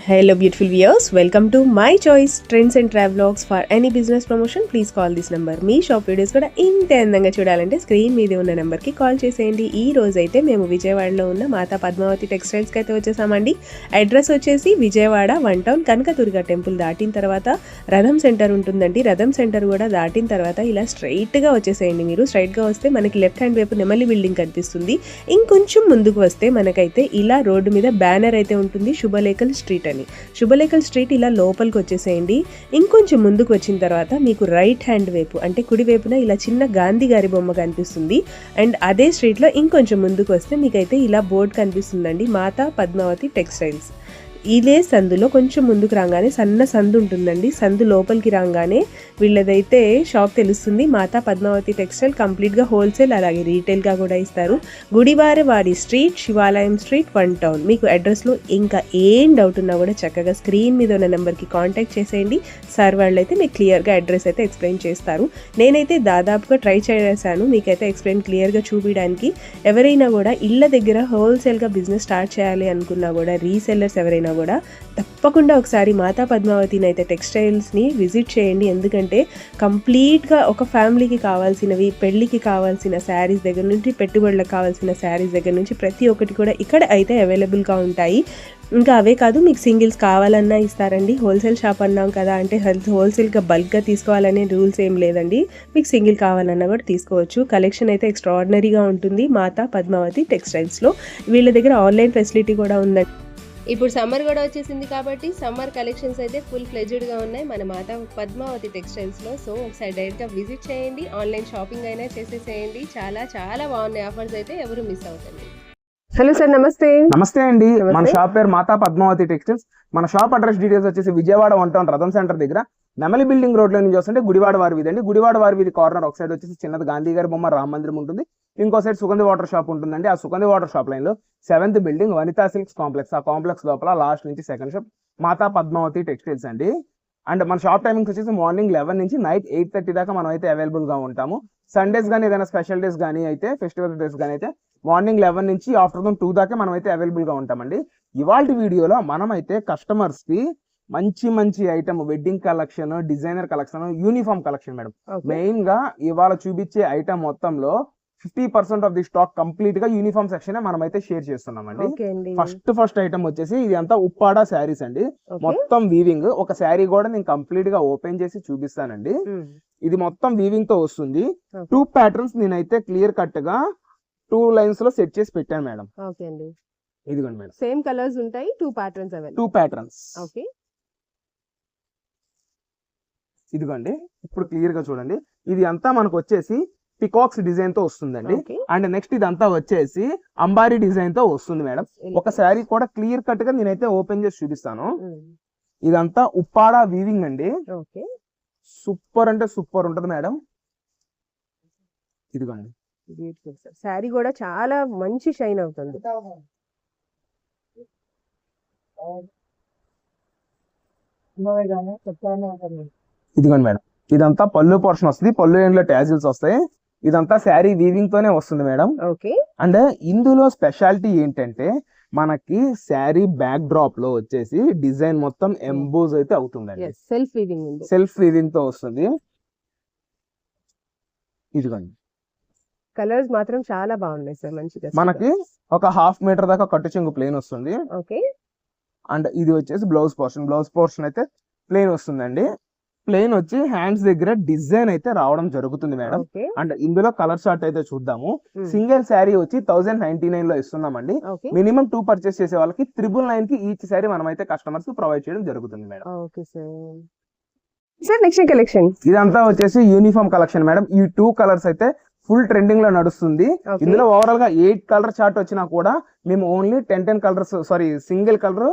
Hello beautiful viewers, welcome to my choice trends and travelogues. For any business promotion please call this number. Me shop videos కూడా ఇంత అందంగా చూడాలంటే screen మీద ఉన్న నెంబర్కి call చేసేయండి. ఈ రోజు అయితే మేము విజయవాడలో ఉన్న మాతా పద్మావతి టెక్స్టైల్స్కి అయితే వచ్చేసామండి. అడ్రస్ వచ్చేసి విజయవాడ 1 టౌన్ కనకదుర్గ టెంపుల్ దాటిన తర్వాత రథం సెంటర్ ఉంటుందండి. రథం సెంటర్ కూడా దాటిన తర్వాత ఇలా స్ట్రైట్గా వచ్చేసేయండి. మీరు స్ట్రైట్గా వస్తే మనకి లెఫ్ట్ హ్యాండ్ వైపు నెమలి బిల్డింగ్ కనిపిస్తుంది. ఇంకొంచెం ముందుకు వస్తే మనకైతే ఇలా రోడ్డు మీద బ్యానర్ అయితే ఉంటుంది, శుభలేఖల్ స్ట్రీట్ అని. శుభలేఖల్ స్ట్రీట్ ఇలా లోపలికి వచ్చేసేయండి. ఇంకొంచెం ముందుకు వచ్చిన తర్వాత మీకు రైట్ హ్యాండ్ వైపు అంటే కుడి వైపున ఇలా చిన్న గాంధీ గారి బొమ్మ కనిపిస్తుంది. అండ్ అదే స్ట్రీట్లో ఇంకొంచెం ముందుకు వస్తే మీకైతే ఇలా బోర్డు కనిపిస్తుందండి, మాతా పద్మావతి టెక్స్టైల్స్. ఇదే సందులో కొంచెం ముందుకు రాగానే సన్న సందు ఉంటుందండి. సందు లోపలికి రాగానే వీళ్ళదైతే షాప్ తెలుస్తుంది, మాతా పద్మావతి టెక్స్టైల్. కంప్లీట్గా హోల్సేల్ అలాగే రీటైల్గా కూడా ఇస్తారు. గుడివారవాడి స్ట్రీట్, శివాలయం స్ట్రీట్, 1 టౌన్. మీకు అడ్రస్లో ఇంకా ఏం డౌట్ ఉన్నా కూడా చక్కగా స్క్రీన్ మీద ఉన్న నెంబర్కి కాంటాక్ట్ చేసేయండి. సార్ వాళ్ళు అయితే మీకు క్లియర్గా అడ్రస్ అయితే ఎక్స్ప్లెయిన్ చేస్తారు. నేనైతే దాదాపుగా ట్రై చేశాను మీకైతే ఎక్స్ప్లెయిన్ క్లియర్గా చూపించడానికి. ఎవరైనా కూడా ఇళ్ళ దగ్గర హోల్సేల్గా బిజినెస్ స్టార్ట్ చేయాలి అనుకున్నా కూడా, రీసెల్లర్స్ ఎవరైనా కూడా తప్పకుండా ఒకసారి మాతా పద్మావతిని అయితే టెక్స్టైల్స్ని విజిట్ చేయండి. ఎందుకంటే కంప్లీట్గా ఒక ఫ్యామిలీకి కావాల్సినవి, పెళ్ళికి కావాల్సిన శారీస్ దగ్గర నుంచి, పెట్టుబడులకు కావాల్సిన శారీస్ దగ్గర నుంచి ప్రతి ఒక్కటి కూడా ఇక్కడ అయితే అవైలబుల్గా ఉంటాయి. ఇంకా అవే కాదు, మీకు సింగిల్స్ కావాలన్నా ఇస్తారండి. హోల్సేల్ షాప్ అన్నాం కదా, అంటే హోల్సేల్గా బల్క్గా తీసుకోవాలనే రూల్స్ ఏం లేదండి. మీకు సింగిల్ కావాలన్నా కూడా తీసుకోవచ్చు. కలెక్షన్ అయితే ఎక్స్ట్రాడినరీగా ఉంటుంది మాతా పద్మావతి టెక్స్టైల్స్లో. వీళ్ళ దగ్గర ఆన్లైన్ ఫెసిలిటీ కూడా ఉందండి. ఇప్పుడు సమ్మర్ కూడా వచ్చేసింది కాబట్టి సమ్మర్ కలెక్షన్స్ అయితే ఫుల్ ఫ్లెడ్జ్డ్గా ఉన్నాయి మన మాతా పద్మావతి టెక్స్టైల్స్లో. సో ఒకసారి డైరెక్ట్గా విజిట్ చేయండి, ఆన్లైన్ షాపింగ్ అయినా చేసేసేయండి. చాలా చాలా బాగున్నాయి ఆఫర్స్, అయితే ఎవరు మిస్ అవుతుంది. హలో సార్, నమస్తే. నమస్తే అండి. మన షాప్ పేరు మాతా పద్మావతి టెక్స్టైల్స్. మన షాప్ అడ్రస్ డీటెయిల్స్ వచ్చేసి విజయవాడ 1 టౌన్ రథం సెంటర్ దగ్గర నెమలి బిల్డింగ్ రోడ్ లో నుంచి వస్తుంటే గుడివాడ వారి వీధి అండి. గుడివాడ వారి వీధి కార్నర్ ఒక సైడ్ వచ్చేసి చిన్నది గాంధీ గారి బొమ్మ రామ మందిరం ఉంటుంది, ఇంకో సైడ్ సుగంధి వాటర్ షాప్ ఉంటుందండి. ఆ సుగంధి వాటర్ షాప్ లైన్ లో 7th building Vanitha silks complex. ఆ కాంప్లెక్స్ లోపల లాస్ట్ నుంచి సెకండ్ షాప్ మాతా పద్మావతి టెక్స్టైల్స్ అండి. అండ్ మన షాప్ టైమింగ్స్ వచ్చేసి మార్నింగ్ 11 నుంచి నైట్ 8:30 దాకా మనం అయితే అవైలబుల్ గా ఉంటాము. సండేస్ కానీ ఏదైనా స్పెషల్ డేస్ కానీ అయితే, ఫెస్టివల్ డేస్ కానీ అయితే మార్నింగ్ 11 నుంచి ఆఫ్టర్నూన్ 2 దాకా మనం అయితే అవైలబుల్ గా ఉంటామండి. ఇవాళ వీడియోలో మనం అయితే కస్టమర్స్ కి మంచి మంచి item, wedding collection, designer collection, uniform collection madam. Main గా ఇవాళ చూపించే ఐటమ్ మొత్తంలో 50% ఆఫ్ ది స్టాక్ కంప్లీట్ గా యూనిఫామ్ సెక్షన్ మనం అయితే షేర్ చేస్తున్నామండి. ఫస్ట్ ఐటమ్ వచ్చేసి ఇది అంతా ఉప్పాడ శారీస్ అండి. మొత్తం వీవింగ్. ఒక శారీ కూడా నేను కంప్లీట్ గా ఓపెన్ చేసి చూపిస్తానండి. ఇది మొత్తం వీవింగ్ తో వస్తుంది. 2 ప్యాటర్న్స్ నేనైతే క్లియర్ కట్ గా 2 లైన్స్ లో సెట్ చేసి పెట్టాను మేడం. ఇదిగోండి మేడం, సేమ్ కలర్స్ ఉంటాయి, 2 ప్యాటర్న్స్ అవైలబుల్. 2 ప్యాటర్న్స్. ఓకే, ఇదిగోండి. ఇప్పుడు క్లియర్ గా చూడండి. ఇది అంతా మనకు వచ్చేసి పికాక్స్ డిజైన్ తో వస్తుందండి. అండ్ నెక్స్ట్ ఇదంతా వచ్చేసి అంబారీ డిజైన్ తో వస్తుంది మేడం. ఒక శారీ కూడా క్లియర్ కట్ గా నేనైతే ఓపెన్ చేసి చూపిస్తాను. ఇదంతా ఉప్పాడ వీవింగ్ అండి. సూపర్ అంటే సూపర్ ఉంటది మేడం. ఇదిగోండి, బ్యూటిఫుల్ సార్. శారీ కూడా చాలా మంచి షైన్ అవుతుంది. ఇదిగోండి మేడం, ఇదంతా పళ్ళు పోర్షన్ వస్తుంది. పళ్ళు ఎండ్లో ట్యాజిల్స్ వస్తాయి. ఇదంతా శారీ వీవింగ్ తోనే వస్తుంది మేడం. అండ్ ఇందులో స్పెషాలిటీ ఏంటంటే మనకి శారీ బ్యాక్ డ్రాప్ లో వచ్చేసి డిజైన్ మొత్తం ఎంబోజ్ అయితే అవుతుందండి. సెల్ఫ్ వీవింగ్ తో వస్తుంది. ఇదిగోండి, కలర్స్ మాత్రం చాలా బాగున్నాయి సార్, మంచిగా. మనకి ఒక 1/2 మీటర్ దాకా కట్టు చెంగు ప్లేన్ వస్తుంది. అండ్ ఇది వచ్చేసి బ్లౌజ్ పోర్షన్ అయితే ప్లేన్ వస్తుందండి. ప్లేన్ వచ్చి హ్యాండ్స్ దగ్గర డిజైన్ అయితే రావడం జరుగుతుంది మేడం. అండ్ ఇందులో కలర్ చార్ట్ అయితే చూద్దాము. సింగిల్ శారీ వచ్చి 1099 లో ఇస్తున్నామండి. మినిమం 2 పర్చేస్ చేసే వాళ్ళకి 999 కి ఈచ్ శారీ మనం అయితే కస్టమర్స్ కి ప్రొవైడ్ చేయడం జరుగుతుంది మేడం. నెక్స్ట్ కలెక్షన్ ఇదంతా వచ్చేసి యూనిఫామ్ కలెక్షన్ మేడం. ఈ 2 కలర్స్ అయితే ఫుల్ ట్రెండింగ్ లో నడుస్తుంది. ఇందులో ఓవరాల్ గా 8 కలర్ చార్ట్ వచ్చినా కూడా మేము ఓన్లీ 10 కలర్స్ సింగిల్ కలర్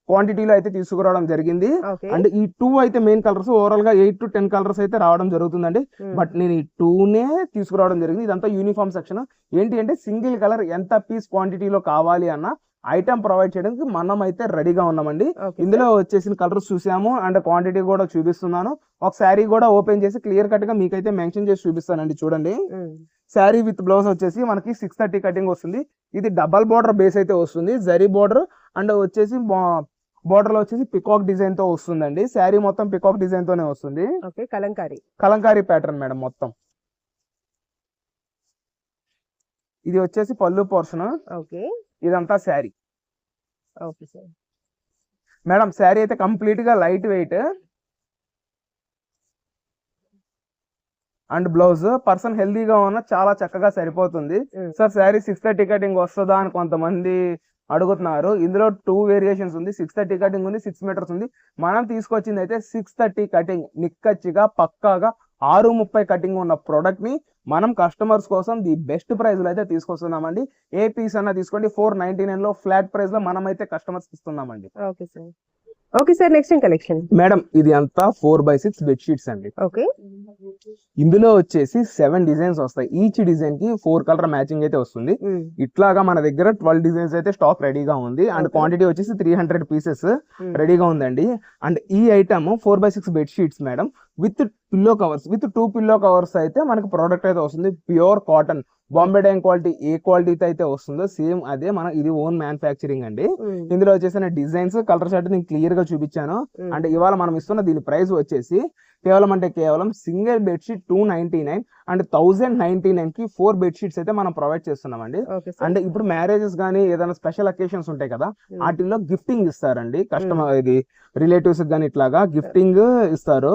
క్వాంటిటీలో అయితే తీసుకురావడం జరిగింది. అండ్ ఈ 2 అయితే మెయిన్ కలర్స్, ఓవరాల్ గా 8 to 10 కలర్స్ అయితే రావడం జరుగుతుందండి. బట్ నేను ఈ 2నే తీసుకురావడం జరిగింది. ఇదంతా యూనిఫామ్ సెక్షన్. ఏంటి అంటే సింగిల్ కలర్ ఎంత పీస్ క్వాంటిటీలో కావాలి అన్న ఐటమ్ ప్రొవైడ్ చేయడానికి మనం అయితే రెడీగా ఉన్నామండి. ఇందులో వచ్చేసిన కలర్స్ చూసాము అండ్ క్వాంటిటీ కూడా చూపిస్తున్నాను. ఒక శారీ కూడా ఓపెన్ చేసి క్లియర్ కట్ గా మీకైతే మెన్షన్ చేసి చూపిస్తానండి. చూడండి, శారీ విత్ బ్లౌజ్ వచ్చేసి మనకి 630 కటింగ్ వస్తుంది. ఇది డబల్ బోర్డర్ బేస్ అయితే వస్తుంది, జరీ బోర్డర్. అండ్ వచ్చేసి బోర్డర్ లో వచ్చేసి పికాక్ డిజైన్ తో వస్తుందండి. శారీ మొత్తం పికాక్ డిజైన్ తోనే వస్తుంది. Okay, Kalamkari. Kalamkari pattern madam మొత్తం. ఇది వచ్చేసి పళ్ళు పోర్షన్. ఓకే, ఇదంతా sari. Okay sir. Madam sari అయితే కంప్లీట్ గా light weight and blouse person హెల్దీగా ఉన్న చాలా చక్కగా సరిపోతుంది. సార్ శారీ 630 కటింగ్ వస్తుందా అని కొంతమంది అడుగుతున్నారు. ఇందులో 2 వేరియేషన్స్ ఉంది. 630 కటింగ్ ఉంది, 6 మీటర్స్ ఉంది. మనం తీసుకొచ్చింది అయితే 630 కటింగ్ నిక్కచ్చిగా పక్కాగా 630 కటింగ్ ఉన్న ప్రోడక్ట్ ని మనం కస్టమర్స్ కోసం ది బెస్ట్ ప్రైస్ లో అయితే తీసుకొస్తున్నామండి. ఏ పీస్ అన్నా తీసుకోండి 499 లో ఫ్లాట్ ప్రైస్ లో మనం అయితే కస్టమర్స్ ఇస్తున్నామండి. Okay sir. Okay sir, next collection. Madam ఇది అంతా 4x6 బెడ్షీట్స్ అండి. ఓకే, ఇందులో వచ్చేసి 7 డిజైన్స్ వస్తాయి. ఈచ్ డిజైన్ కి 4 కలర్ మ్యాచింగ్ అయితే వస్తుంది. ఇట్లాగా మన దగ్గర 12 డిజైన్స్ అయితే స్టాక్ రెడీగా ఉంది. అండ్ క్వాంటిటీ వచ్చేసి 300 పీసెస్ రెడీగా ఉందండి. అండ్ ఈ item 4x6 bedsheets madam with pillow covers, with 2 pillow covers అయితే మనకి ప్రోడక్ట్ అయితే వస్తుంది. Pure cotton Bombay Dyeing quality ఏ క్వాలిటీతో అయితే వస్తుందో సేమ్ అదే మన ఇది ఓన్ మ్యానుఫ్యాక్చరింగ్ అండి. ఇందులో వచ్చేసిన డిజైన్స్ కలర్ షర్ట్ నేను క్లియర్ గా చూపించాను. అంటే ఇవాళ మనం ఇస్తున్న దీని ప్రైస్ వచ్చేసి కేవలం సింగిల్ బెడ్షీట్ 299 అండ్ 1099 కి 4 బెడ్షీట్స్ అయితే మనం ప్రొవైడ్ చేస్తున్నామండి. అంటే ఇప్పుడు మ్యారేజెస్ గానీ ఏదైనా స్పెషల్ అకేషన్స్ ఉంటాయి కదా, వాటిల్లో గిఫ్టింగ్ ఇస్తారండి కస్టమర్, ఇది రిలేటివ్స్ గానీ ఇట్లాగా గిఫ్టింగ్ ఇస్తారు.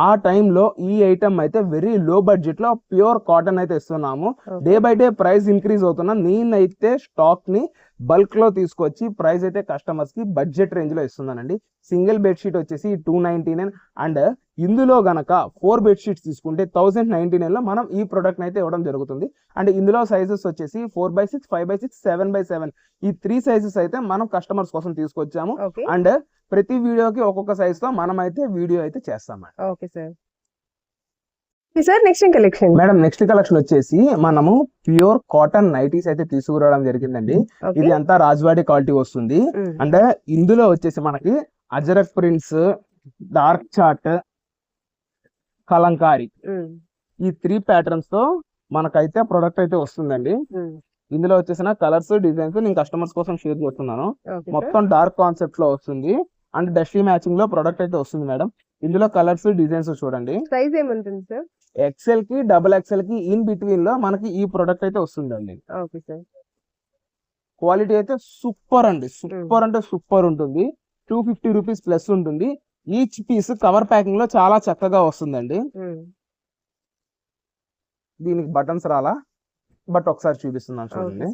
ఆ టైంలో ఈ ఐటమ్ అయితే వెరీ లో బడ్జెట్ లో ప్యూర్ కాటన్ అయితే ఇస్తున్నాము. Day by day price increase అవుతున్నా. నేనైతే స్టాక్ ని బల్క్ లో తీసుకొచ్చి ప్రైస్ అయితే కస్టమర్స్ కి బడ్జెట్ రేంజ్ లో ఇస్తున్నానండి. సింగిల్ బెడ్షీట్ వచ్చేసి 299 అండ్ ఇందులో గనక 4 బెడ్షీట్స్ తీసుకుంటే 1099 లో మనం ఈ ప్రొడక్ట్ అయితే ఇవ్వడం జరుగుతుంది. అండ్ ఇందులో సైజెస్ వచ్చేసి 4x6, 5x6, 7x7 ఈ 3 సైజెస్ అయితే మనం కస్టమర్స్ కోసం తీసుకొచ్చాము. అండ్ ప్రతి వీడియోకి ఒక్కొక్క సైజ్ తో మనం అయితే వీడియో అయితే చేస్తాం. Okay sir. Sir next collection. Madam next collection వచ్చేసి మనము ప్యూర్ కాటన్ నైటీస్ అయితే తీసుకురావడం జరిగిందండి. ఇది అంతా రాజ్వాడి క్వాలిటీ వస్తుంది. అంటే ఇందులో వచ్చేసి మనకి ajrakh prints, dark chart, Kalamkari ఈ 3 ప్యాటర్న్స్ తో మనకైతే ప్రొడక్ట్ అయితే వస్తుందండి. ఇందులో వచ్చేసిన కలర్స్ డిజైన్స్ నేను కస్టమర్స్ కోసం షేర్ చేస్తున్నాను. మొత్తం డార్క్ కాన్సెప్ట్ లో వస్తుంది అండ్ డస్టీ మ్యాచింగ్ లో ప్రొడక్ట్ అయితే వస్తుంది మేడం. ఇందులో కలర్స్ డిజైన్స్ చూడండి. సైజ్ ఏమంటుంది సార్? ఎక్సెల్ కి XXL కి ఇన్ బిట్వీన్ లో మనకి ఈ ప్రొడక్ట్ అయితే వస్తుందండి. Okay sir. క్వాలిటీ అయితే సూపర్ అండి, సూపర్ అంటే సూపర్ ఉంటుంది. 250 రూపీస్ ప్లస్ ఉంటుంది. ఈచ్ పీస్ కవర్ ప్యాకింగ్ లో చాలా చక్కగా వస్తుందండి. దీనికి బటన్స్ రాలా, బట్ ఒకసారి చూపిస్తున్నాను చూడండి.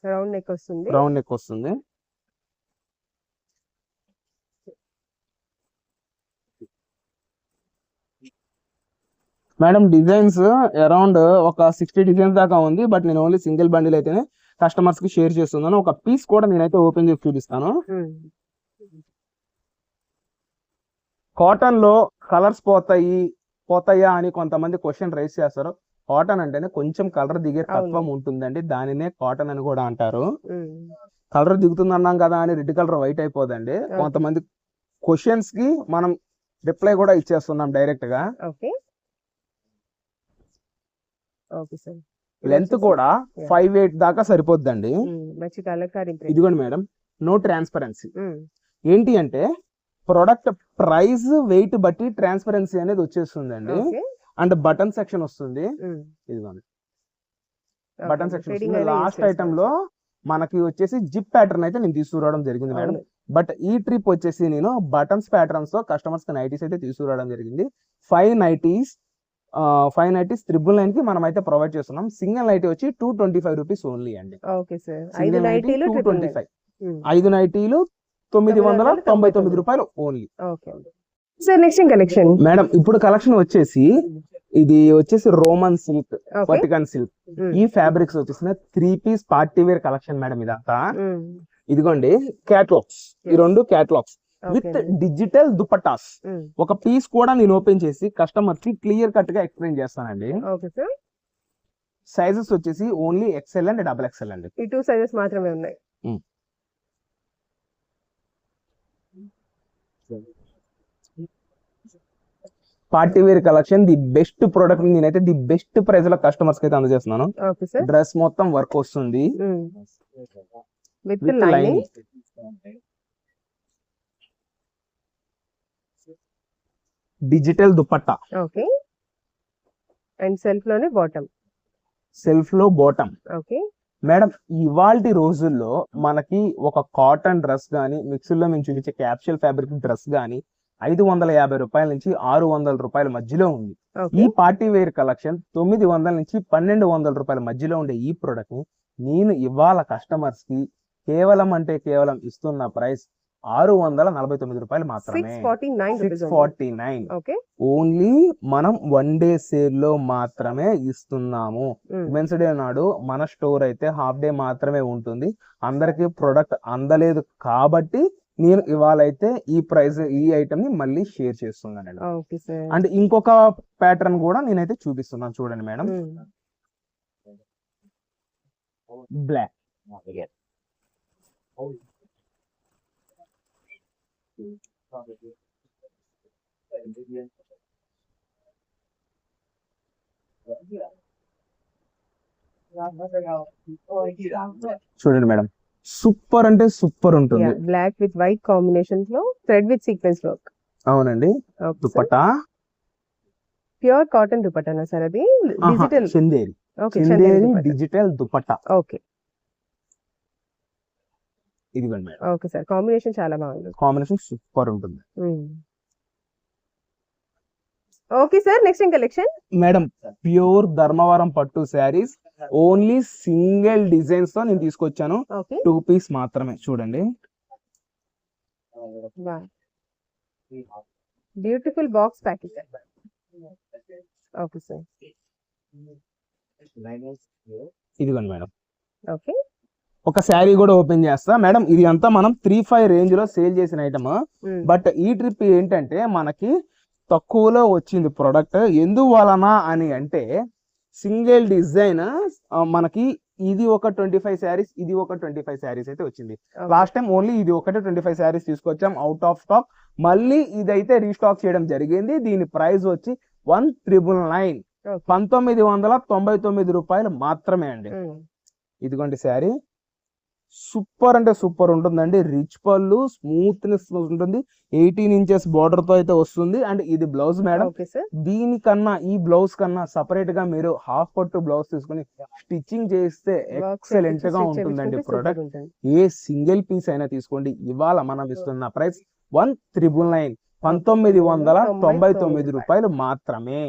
రౌండ్ నెక్ వస్తుంది. రౌండ్ నెక్ వస్తుంది. మేడం డిజైన్స్ అరౌండ్ ఒక 60 డిజైన్స్ దాకా ఉంది. బట్ నేను ఓన్లీ సింగిల్ బండిల్ అయితేనే కస్టమర్స్ కి షేర్ చేస్తున్నాను. ఒక పీస్ కూడా నేనైతే ఓపెన్ చేసి చూపిస్తాను. కాటన్ లో కలర్స్ పోతాయా అని కొంతమంది క్వశ్చన్ రైజ్ చేస్తారు. కాటన్ అంటేనే కొంచెం కలర్ దిగే తత్వం ఉంటుందండి. దానినే కాటన్ అని కూడా అంటారు. కలర్ దిగుతుంది అన్నాం కదా అని రెడ్ కలర్ వైట్ అయిపోదండి. కొంతమంది క్వశ్చన్స్ కి మనం రిప్లై కూడా ఇచ్చేస్తున్నాం డైరెక్ట్ గా. లెంత్ కూడా 5'8" దాకా సరిపోద్దండి. ఇదిగోండి మేడం, నో ట్రాన్స్పరెన్సీ. ఏంటి అంటే ప్రొడక్ట్ ప్రైస్ వెయిట్ బట్టి ట్రాన్స్పరెన్సీ అనేది వచ్చేస్తుందండి. అండ్ బటన్ సెక్షన్ వస్తుంది. ఇదిగోండి బటన్ సెక్షన్. లాస్ట్ ఐటమ్ లో మనకి వచ్చేసి జిప్ ప్యాటర్న్ అయితే నేను తీసుకురావడం జరిగింది మేడం. బట్ ఈ ట్రిప్ వచ్చేసి నేను బటన్స్ ప్యాటర్న్స్ తో కస్టమర్స్ కి నైటీస్ అయితే తీసుకురావడం జరిగింది. 5 నైటీస్ 999 కి మనం అయితే ప్రొవైడ్ చేస్తున్నాం. సింగిల్ నైటీ వచ్చి 225 రూపీస్ ఓన్లీ అండి. 5 నైటీలు 999 రూపాయలు ఓన్లీ. నెక్స్ట్ కలెక్షన్ మేడం ఇప్పుడు కలెక్షన్ వచ్చేసి ఇది వచ్చేసి రోమన్ సిల్క్, వర్టికన్ సిల్క్. ఈ ఫ్యాబ్రిక్స్ వచ్చేసి 3 piece party wear collection madam. ఇదంతా ఇదిగోండి క్యాట్లాగ్స్, ఈ 2 క్యాట్లాగ్స్ విత్ డిజిటల్ దుపట్టాస్. ఒక పీస్ కూడా నేను ఓపెన్ చేసి కస్టమర్ కి క్లియర్ కట్ గా ఎక్స్ప్లెయిన్ చేస్తానండి. సైజెస్ వచ్చేసి ఓన్లీ XL అండ్ XXL అండి. ఈ 2 సైజెస్ మాత్రమే ఉన్నాయి. Party wear collection the best product నేనైతే ది బెస్ట్ ప్రైస్ లో కస్టమర్స్ కి అయితే అందజేస్తున్నాను. డ్రెస్ మొత్తం వర్క్ వస్తుంది. Digital dupatta, okay. And self లోనే బాటమ్. సెల్ఫ్ లో బాటమ్. ఓకే. మేడం ఇవాల్టి రోజుల్లో మనకి ఒక కాటన్ డ్రెస్ కానీ మిక్సీలో మేము చూపించే క్యాప్షువల్ ఫ్యాబ్రిక్ డ్రెస్ కానీ 550 రూపాయల నుంచి 600 రూపాయల మధ్యలో ఉంది. ఈ ఓకే. పార్టీ వేర్ కలెక్షన్ 900 నుంచి 1200 రూపాయల మధ్యలో ఉండే ఈ ప్రోడక్ట్ ని నేను ఇవాళ కస్టమర్స్ కి కేవలం అంటే కేవలం ఇస్తున్న ప్రైస్ 649 రూపాయలు మాత్రమే. 649 rupees only. 649 ఓకే. ఓన్లీ మనం 1 డే సేల్ లో మాత్రమే ఇస్తున్నాము. ఉమెన్స్ డే నాడు మన స్టోర్ అయితే హాఫ్ డే మాత్రమే ఉంటుంది. అందరికి ప్రొడక్ట్ అందలేదు కాబట్టి నేను ఇవాళ అయితే ఈ ప్రైస్ ఈ ఐటమ్ ని మళ్ళీ షేర్ చేస్తున్నానండి. Okay sir. అండ్ ఇంకొక ప్యాటర్న్ కూడా నేనైతే చూపిస్తున్నాను చూడండి మేడం. బ్లాక్ చూడండి మేడం, సూపర్ అంటే సూపర్ ఉంటుంది. బ్లాక్ విత్ వైట్ కాంబినేషన్స్ లో థ్రెడ్ విత్ సీక్వెన్స్ వర్క్. అవునండి. దుపట్టా ప్యూర్ కాటన్ దుపట్టానా సార్ అది? Digital Chanderi, okay. Chanderi digital dupatta. Okay. ఇదిగోండి మేడం, ఓకే సార్. కాంబినేషన్ చాలా బాగుంది. కాంబినేషన్ సూపర్ ఉంటుంది. Okay sir. నెక్స్ట్ ఏం కలెక్షన్? మేడం ప్యూర్ ధర్మవరం పట్టు శారీస్ ఓన్లీ సింగిల్ డిజైన్స్ తో నేను తీసుకొచ్చాను. ఓకే. 2 పీస్ మాత్రమే చూడండి. Beautiful box packing. Okay sir. ఇదిగోండి మేడం, ఓకే. ఒక శారీ కూడా ఓపెన్ చేస్తా మేడం. ఇది అంతా మనం 3-5 రేంజ్ లో సేల్ చేసిన ఐటమ్. బట్ ఈ ట్రిప్ ఏంటంటే మనకి తక్కువలో వచ్చింది ప్రొడక్ట్. ఎందువలన అని అంటే సింగిల్ డిజైన్ మనకి ఇది ఒక 25 శారీస్, ఇది ఒక 25 శారీస్ అయితే వచ్చింది. లాస్ట్ టైం ఓన్లీ ఇది ఒకటే 25 శారీస్ తీసుకొచ్చాం అవుట్ ఆఫ్ స్టాక్. మళ్ళీ ఇదైతే రీస్టాక్ చేయడం జరిగింది. దీని ప్రైస్ వచ్చి 1999 1999 రూపాయలు మాత్రమే అండి. ఇదిగోండి శారీ, సూపర్ అంటే సూపర్ ఉంటుందండి. రిచ్ పళ్ళు, స్మూత్నెస్ ఉంటుంది. 18 ఇంచెస్ బార్డర్ తో అయితే వస్తుంది. అండ్ ఇది బ్లౌజ్ మేడం. దీనికన్నా ఈ బ్లౌజ్ కన్నా సపరేట్ గా మీరు హాఫ్ పట్టు బ్లౌజ్ తీసుకుని స్టిచ్చింగ్ చేస్తే ఎక్సలెంట్ గా ఉంటుందండి ప్రోడక్ట్. ఏ సింగిల్ పీస్ అయినా తీసుకోండి. ఇవాళ మనం ఇస్తున్న ప్రైస్ 1999 1999 రూపాయలు మాత్రమే.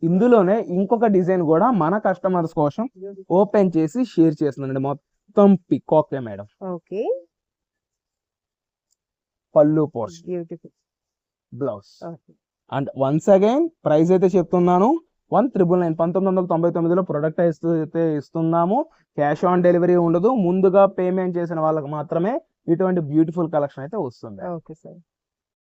ఇందులోనే ఇంకొక డిజైన్ కూడా మన కస్టమర్స్ కోసం ఓపెన్ చేసి షేర్ చేస్తున్నానండి. మొత్తం పికాకే మేడం. ఓకే. పళ్ళు portion, blouse. And once again price అయితే చెప్తున్నాను 1999 1999లో ప్రొడక్ట్ అయితే ఇస్తున్నాము. క్యాష్ ఆన్ డెలివరీ ఉండదు. ముందుగా పేమెంట్ చేసిన వాళ్ళకి మాత్రమే ఇటువంటి బ్యూటిఫుల్ కలెక్షన్ అయితే వస్తుంది. Okay sir.